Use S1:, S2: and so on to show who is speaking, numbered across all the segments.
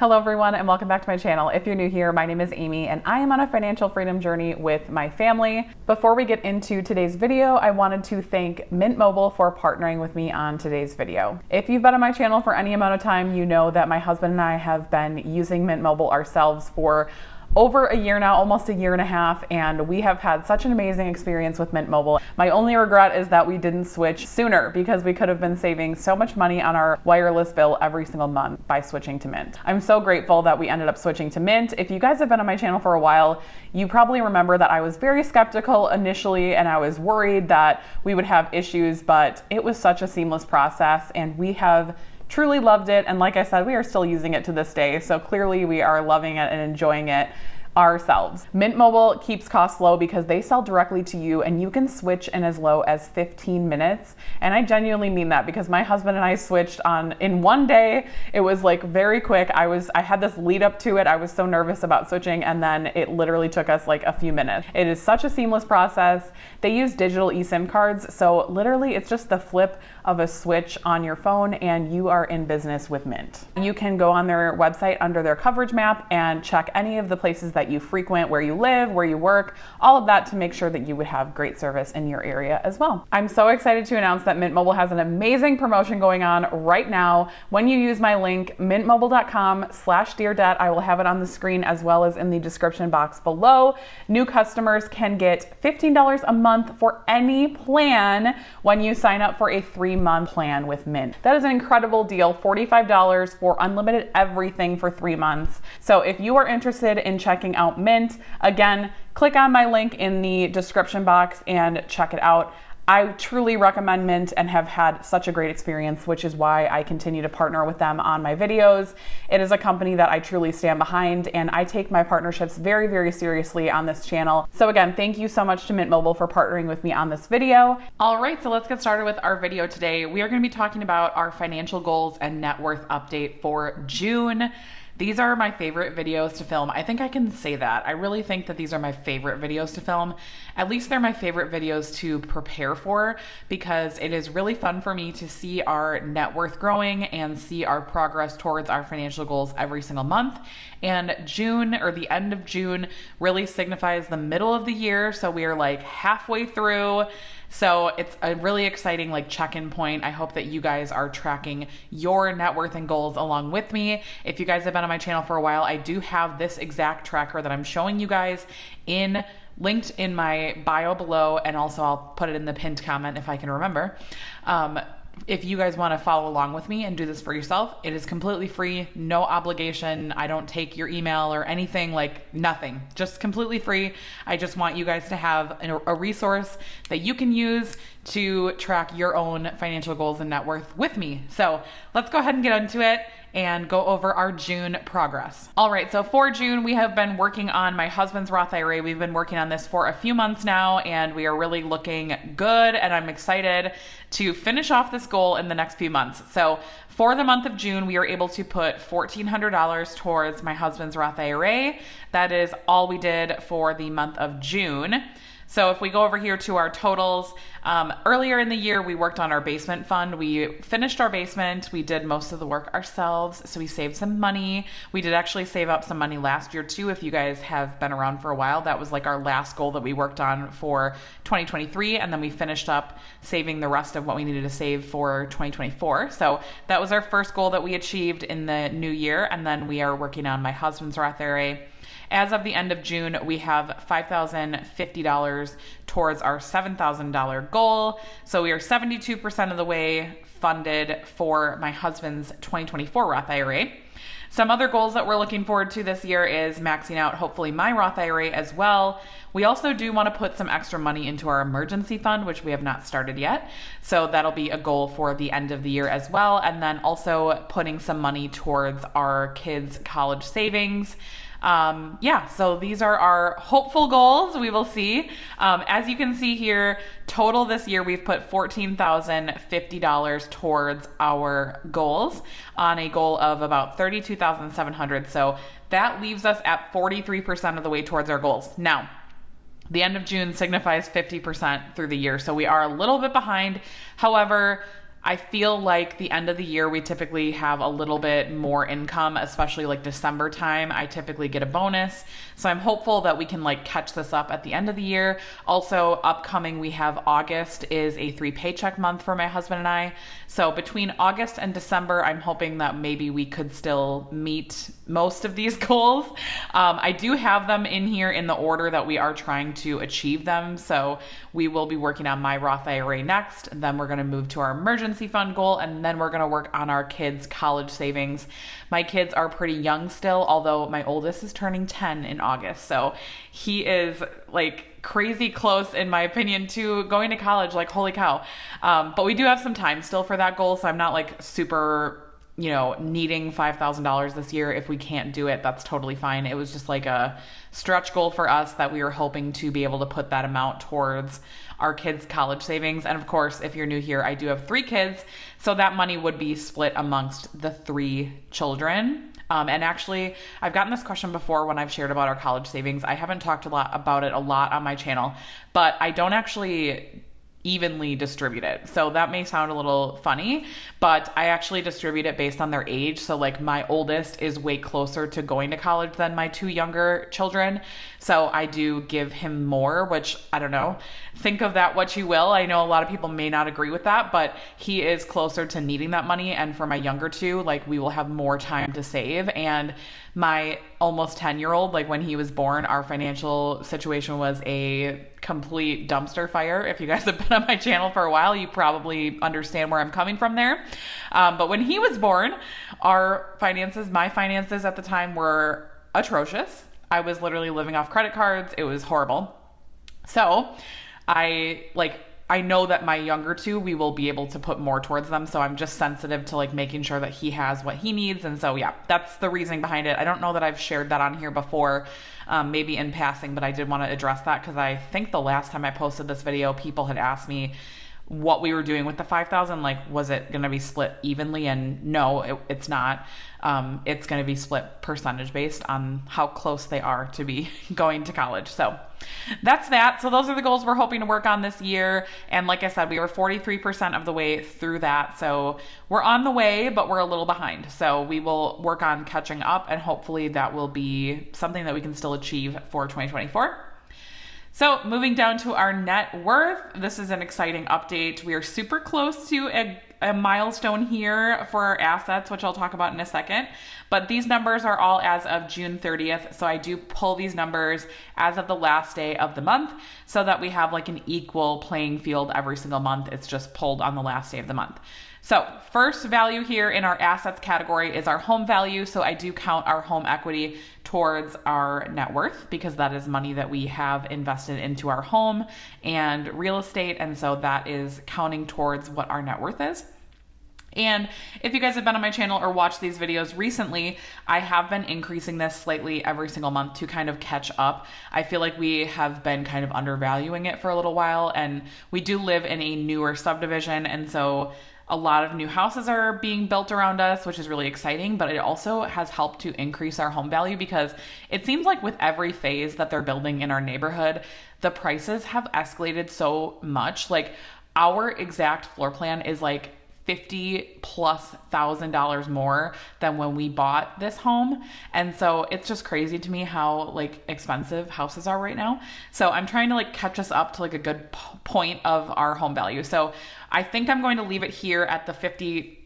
S1: Hello everyone and welcome back to my channel. If you're new here, my name is Amy and I am on a financial freedom journey with my family. Before we get into today's video, I wanted to thank Mint Mobile for partnering with me on today's video. If you've been on my channel for any amount of time, you know that my husband and I have been using Mint Mobile ourselves for over a year now, almost a year and a half, and we have had such an amazing experience with Mint Mobile. My only regret is that we didn't switch sooner because we could have been saving so much money on our wireless bill every single month by switching to Mint. I'm so grateful that we ended up switching to Mint. If you guys have been on my channel for a while, you probably remember that I was very skeptical initially and I was worried that we would have issues, but it was such a seamless process and we have truly loved it, and like I said, we are still using it to this day, so clearly we are loving it and enjoying it ourselves. Mint Mobile keeps costs low because they sell directly to you and you can switch in as low as 15 minutes. And I genuinely mean that because my husband and I switched in one day. It was like very quick. I had this lead up to it. I was so nervous about switching and then it literally took us like a few minutes. It is such a seamless process. They use digital eSIM cards. So literally it's just the flip of a switch on your phone and you are in business with Mint. You can go on their website under their coverage map and check any of the places that you frequent, where you live, where you work, all of that to make sure that you would have great service in your area as well. I'm so excited to announce that Mint Mobile has an amazing promotion going on right now. When you use my link, mintmobile.com/deardebt, I will have it on the screen as well as in the description box below. New customers can get $15 a month for any plan when you sign up for a 3-month plan with Mint. That is an incredible deal, $45 for unlimited everything for 3 months. So if you are interested in checking out Mint, again, click on my link in the description box and check it out. I truly recommend Mint and have had such a great experience, which is why I continue to partner with them on my videos. It is a company that I truly stand behind and I take my partnerships very, very seriously on this channel. So again, thank you so much to Mint Mobile for partnering with me on this video. All right, so let's get started with our video today. We are going to be talking about our financial goals and net worth update for June. These are my favorite videos to film. I think I can say that. I really think that these are my favorite videos to film. At least they're my favorite videos to prepare for because it is really fun for me to see our net worth growing and see our progress towards our financial goals every single month. And June, or the end of June, really signifies the middle of the year. So we are like halfway through. So it's a really exciting like check-in point. I hope that you guys are tracking your net worth and goals along with me. If you guys have been on my channel for a while, I do have this exact tracker that I'm showing you guys linked in my bio below, and also I'll put it in the pinned comment if I can remember. If you guys want to follow along with me and do this for yourself, it is completely free, no obligation. I don't take your email or anything, like nothing, just completely free. I just want you guys to have a resource that you can use to track your own financial goals and net worth with me. So let's go ahead and get into it and go over our June progress. All right, so for June, we have been working on my husband's Roth IRA. We've been working on this for a few months now, and we are really looking good, and I'm excited to finish off this goal in the next few months. So for the month of June, we are able to put $1,400 towards my husband's Roth IRA. That is all we did for the month of June. So if we go over here to our totals, earlier in the year, we worked on our basement fund. We finished our basement. We did most of the work ourselves, so we saved some money. We did actually save up some money last year too. If you guys have been around for a while, that was like our last goal that we worked on for 2023, and then we finished up saving the rest of what we needed to save for 2024. So that was our first goal that we achieved in the new year, and then we are working on my husband's Roth IRA. As of the end of June, we have $5,050 towards our $7,000 goal. So we are 72% of the way funded for my husband's 2024 Roth IRA. Some other goals that we're looking forward to this year is maxing out hopefully my Roth IRA as well. We also do want to put some extra money into our emergency fund, which we have not started yet. So that'll be a goal for the end of the year as well. And then also putting some money towards our kids' college savings. So these are our hopeful goals. We will see. As you can see here, total this year, we've put $14,050 towards our goals on a goal of about $32,700. So that leaves us at 43% of the way towards our goals. Now, the end of June signifies 50% through the year. So we are a little bit behind. However, I feel like the end of the year, we typically have a little bit more income, especially like December time. I typically get a bonus. So I'm hopeful that we can like catch this up at the end of the year. Also, upcoming, we have August is a 3 paycheck month for my husband and I. So between August and December, I'm hoping that maybe we could still meet most of these goals. I do have them in here in the order that we are trying to achieve them. So we will be working on my Roth IRA next. Then we're going to move to our emergency fund goal. And then we're going to work on our kids' college savings. My kids are pretty young still, although my oldest is turning 10 in August. So he is like crazy close, in my opinion, to going to college. Like, holy cow. But we do have some time still for that goal. So I'm not like super, needing $5,000 this year. If we can't do it, that's totally fine. It was just like a stretch goal for us that we were hoping to be able to put that amount towards our kids' college savings. And of course, if you're new here, I do have 3 kids. So that money would be split amongst the 3 children. And actually, I've gotten this question before when I've shared about our college savings. I haven't talked about it a lot on my channel, but I don't actually evenly distribute it. So that may sound a little funny, but I actually distribute it based on their age. So like my oldest is way closer to going to college than my 2 younger children. So I do give him more, which I don't know. Think of that what you will. I know a lot of people may not agree with that, but he is closer to needing that money. And for my younger 2, like we will have more time to save. And my almost 10-year-old, like when he was born, our financial situation was a complete dumpster fire. If you guys have been on my channel for a while, you probably understand where I'm coming from there. But when he was born, my finances at the time were atrocious. I was literally living off credit cards. It was horrible. So I know that my younger 2, we will be able to put more towards them. So I'm just sensitive to like making sure that he has what he needs. And so, yeah, that's the reasoning behind it. I don't know that I've shared that on here before, maybe in passing, but I did want to address that because I think the last time I posted this video, people had asked me what we were doing with the 5,000, like, was it going to be split evenly? And no, it's not. It's going to be split percentage based on how close they are to be going to college. So that's that. So those are the goals we're hoping to work on this year. And like I said, we were 43% of the way through that. So we're on the way, but we're a little behind. So we will work on catching up, and hopefully that will be something that we can still achieve for 2024. So moving down to our net worth, this is an exciting update. We are super close to a milestone here for our assets, which I'll talk about in a second. But these numbers are all as of June 30th. So I do pull these numbers as of the last day of the month so that we have like an equal playing field every single month. It's just pulled on the last day of the month. So first value here in our assets category is our home value. So I do count our home equity towards our net worth because that is money that we have invested into our home and real estate. And so that is counting towards what our net worth is. And if you guys have been on my channel or watched these videos recently, I have been increasing this slightly every single month to kind of catch up. I feel like we have been kind of undervaluing it for a little while, and we do live in a newer subdivision. And so a lot of new houses are being built around us, which is really exciting, but it also has helped to increase our home value because it seems like with every phase that they're building in our neighborhood, the prices have escalated so much. Like our exact floor plan is like $50,000+ more than when we bought this home. And so it's just crazy to me how like expensive houses are right now. So I'm trying to like catch us up to like a good point of our home value. So I think I'm going to leave it here at the 550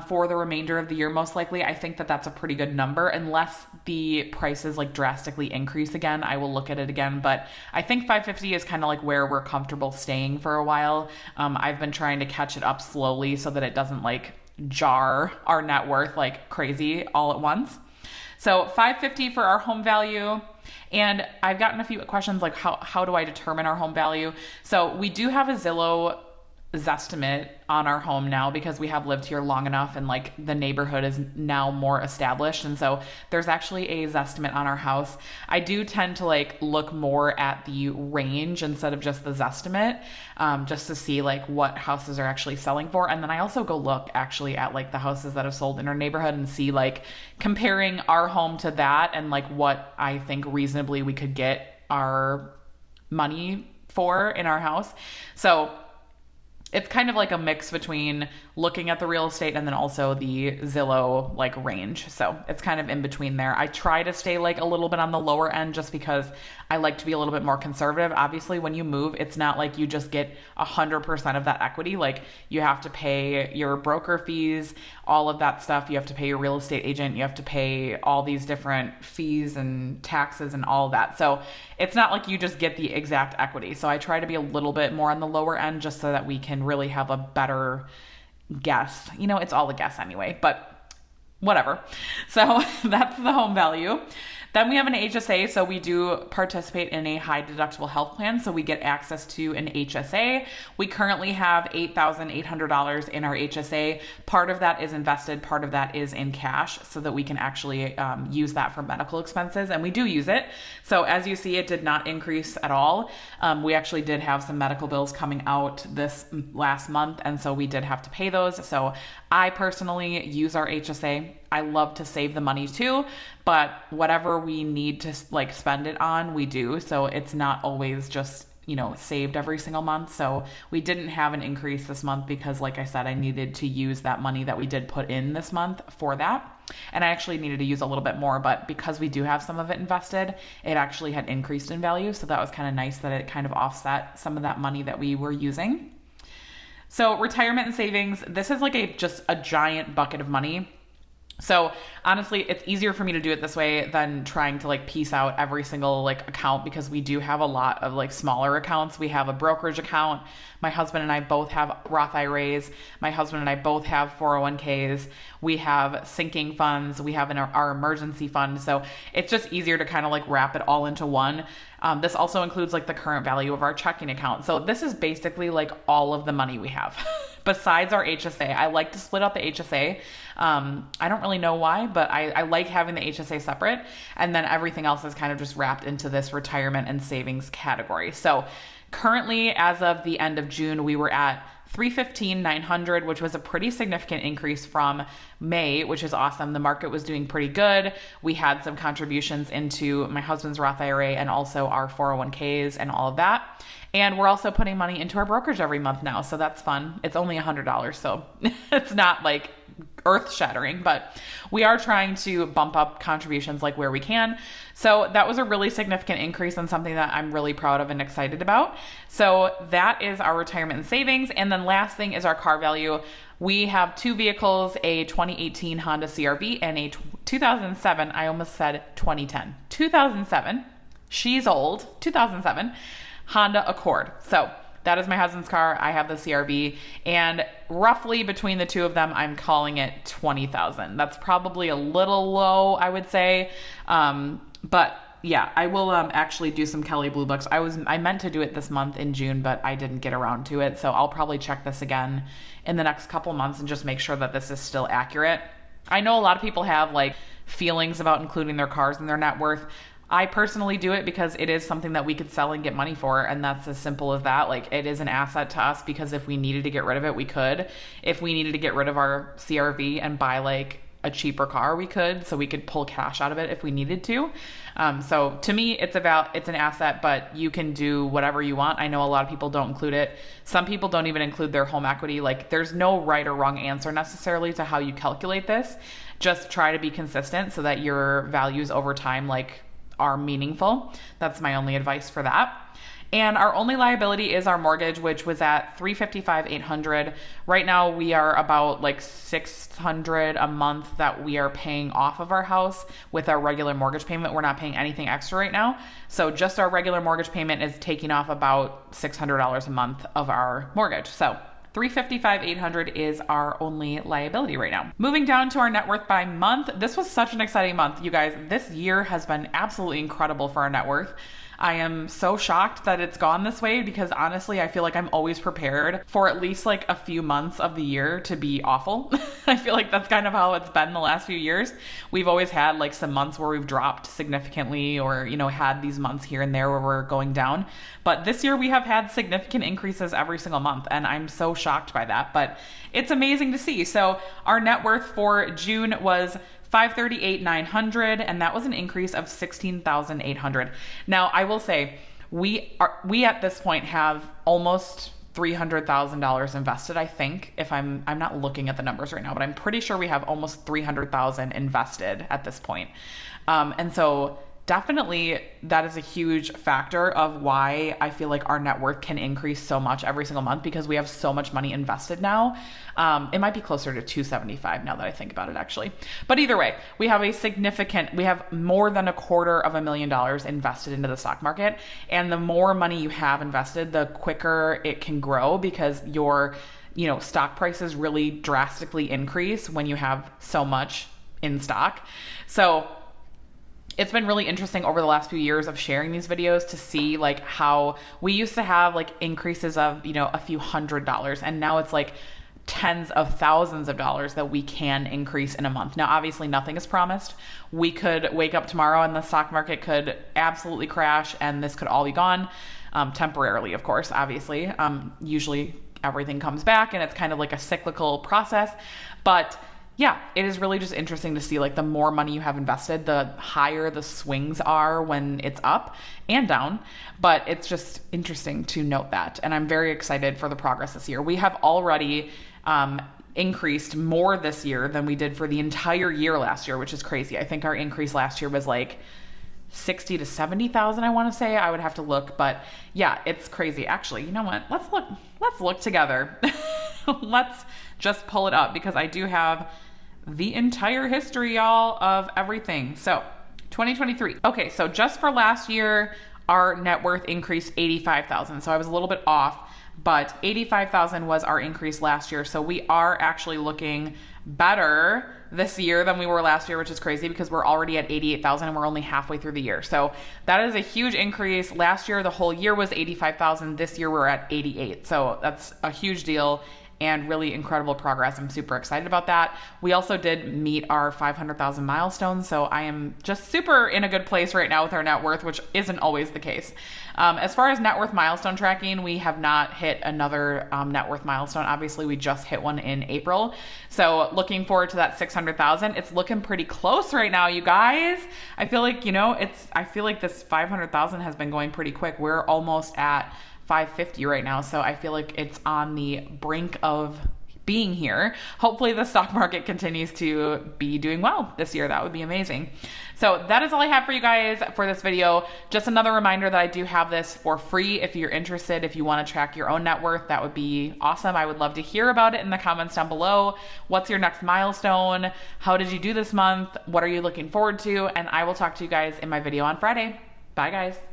S1: for the remainder of the year. Most likely, I think that that's a pretty good number unless the prices like drastically increase again. I will look at it again, but I think 550 is kind of like where we're comfortable staying for a while. I've been trying to catch it up slowly so that it doesn't like jar our net worth like crazy all at once. So 550 for our home value. And I've gotten a few questions like how do I determine our home value? So we do have a Zillow Zestimate on our home now because we have lived here long enough and like the neighborhood is now more established. And so there's actually a Zestimate on our house. I do tend to like look more at the range instead of just the Zestimate, just to see like what houses are actually selling for. And then I also go look actually at like the houses that have sold in our neighborhood and see like comparing our home to that and like what I think reasonably we could get our money for in our house. So it's kind of like a mix between looking at the real estate and then also the Zillow like range. So it's kind of in between there. I try to stay like a little bit on the lower end just because I like to be a little bit more conservative. Obviously, when you move, it's not like you just get 100% of that equity. Like you have to pay your broker fees, all of that stuff. You have to pay your real estate agent. You have to pay all these different fees and taxes and all of that. So it's not like you just get the exact equity. So I try to be a little bit more on the lower end just so that we can really have a better guess. You know, it's all a guess anyway, but whatever. So that's the home value. Then we have an HSA. So we do participate in a high deductible health plan. So we get access to an HSA. We currently have $8,800 in our HSA. Part of that is invested. Part of that is in cash so that we can actually use that for medical expenses. And we do use it. So as you see, it did not increase at all. We actually did have some medical bills coming out this last month. And so we did have to pay those. So I personally use our HSA. I love to save the money too, but whatever we need to like spend it on, we do. So it's not always just, you know, saved every single month. So we didn't have an increase this month because like I said, I needed to use that money that we did put in this month for that. And I actually needed to use a little bit more, but because we do have some of it invested, it actually had increased in value. So that was kind of nice that it kind of offset some of that money that we were using. So retirement and savings, this is like just a giant bucket of money. So honestly, it's easier for me to do it this way than trying to like piece out every single like account because we do have a lot of like smaller accounts. We have a brokerage account. My husband and I both have Roth IRAs. My husband and I both have 401ks. We have sinking funds. We have our emergency fund. So it's just easier to kind of like wrap it all into one. This also includes like the current value of our checking account. So this is basically like all of the money we have besides our HSA. I like to split out the HSA. I don't really know why, but I like having the HSA separate. And then everything else is kind of just wrapped into this retirement and savings category. So currently, as of the end of June, we were at $315,900, which was a pretty significant increase from May, which is awesome. The market was doing pretty good. We had some contributions into my husband's Roth IRA and also our 401ks and all of that. And we're also putting money into our brokerage every month now. So that's fun. It's only $100. So it's not like earth shattering, but we are trying to bump up contributions like where we can. So that was a really significant increase and something that I'm really proud of and excited about. So that is our retirement and savings. And then last thing is our car value. We have two vehicles, a 2018 Honda CRV and a 2007, I almost said 2010, 2007, she's old, 2007 Honda Accord. So that is my husband's car. I have the CRV, and roughly between the two of them, I'm calling it $20,000. That's probably a little low, I would say. But yeah, I will actually do some Kelley Blue Books. I meant to do it this month in June, but I didn't get around to it. So I'll probably check this again in the next couple months and just make sure that this is still accurate. I know a lot of people have like feelings about including their cars in their net worth. I personally do it because it is something that we could sell and get money for. And that's as simple as that. Like it is an asset to us because if we needed to get rid of it, we could. If we needed to get rid of our CRV and buy like a cheaper car, we could. So we could pull cash out of it if we needed to. So to me, it's an asset, but you can do whatever you want. I know a lot of people don't include it. Some people don't even include their home equity. Like there's no right or wrong answer necessarily to how you calculate this. Just try to be consistent so that your values over time, like, are meaningful. That's my only advice for that. And our only liability is our mortgage, which was at $355,800. Right now we are about like $600 a month that we are paying off of our house with our regular mortgage payment. We're not paying anything extra right now. So just our regular mortgage payment is taking off about $600 a month of our mortgage. So $355,800 is our only liability right now. Moving down to our net worth by month. This was such an exciting month, you guys. This year has been absolutely incredible for our net worth. I am so shocked that it's gone this way because honestly, I feel like I'm always prepared for at least like a few months of the year to be awful. I feel like that's kind of how it's been the last few years. We've always had like some months where we've dropped significantly or, you know, had these months here and there where we're going down. But this year we have had significant increases every single month and I'm so shocked by that, but it's amazing to see. So our net worth for June was $538,900, and that was an increase of $16,800. Now, I will say we at this point have almost $300,000 invested, I think. If I'm not looking at the numbers right now, but I'm pretty sure we have almost 300,000 invested at this point. And so definitely that is a huge factor of why I feel like our net worth can increase so much every single month, because we have so much money invested now. It might be closer to 275 now that I think about it, actually. But either way, we have more than $250,000 invested into the stock market. And the more money you have invested, the quicker it can grow, because your, stock prices really drastically increase when you have so much in stock. So it's been really interesting over the last few years of sharing these videos to see like how we used to have like increases of, a few $100s, and now it's like tens of thousands of dollars that we can increase in a month. Now, obviously nothing is promised. We could wake up tomorrow and the stock market could absolutely crash and this could all be gone, temporarily, of course, obviously. Usually everything comes back and it's kind of like a cyclical process, but yeah, it is really just interesting to see like the more money you have invested, the higher the swings are when it's up and down. But it's just interesting to note that. And I'm very excited for the progress this year. We have already increased more this year than we did for the entire year last year, which is crazy. I think our increase last year was like 60 to 70,000, I want to say. I would have to look, but yeah, it's crazy. Actually, you know what? Let's look together. Let's just pull it up, because I do have the entire history, y'all, of everything. So 2023. Okay, so just for last year, our net worth increased 85,000. So I was a little bit off, but 85,000 was our increase last year. So we are actually looking better this year than we were last year, which is crazy because we're already at 88,000 and we're only halfway through the year. So that is a huge increase. Last year, the whole year was 85,000. This year we're at 88. So that's a huge deal and really incredible progress. I'm super excited about that. We also did meet our 500,000 milestone. So I am just super in a good place right now with our net worth, which isn't always the case. As far as net worth milestone tracking, we have not hit another net worth milestone. Obviously, we just hit one in April. So looking forward to that 600,000. It's looking pretty close right now, you guys. I feel like, I feel like this 500,000 has been going pretty quick. We're almost at 550 right now. So I feel like it's on the brink of being here. Hopefully the stock market continues to be doing well this year. That would be amazing. So that is all I have for you guys for this video. Just another reminder that I do have this for free. If you're interested, if you want to track your own net worth, that would be awesome. I would love to hear about it in the comments down below. What's your next milestone? How did you do this month? What are you looking forward to? And I will talk to you guys in my video on Friday. Bye guys.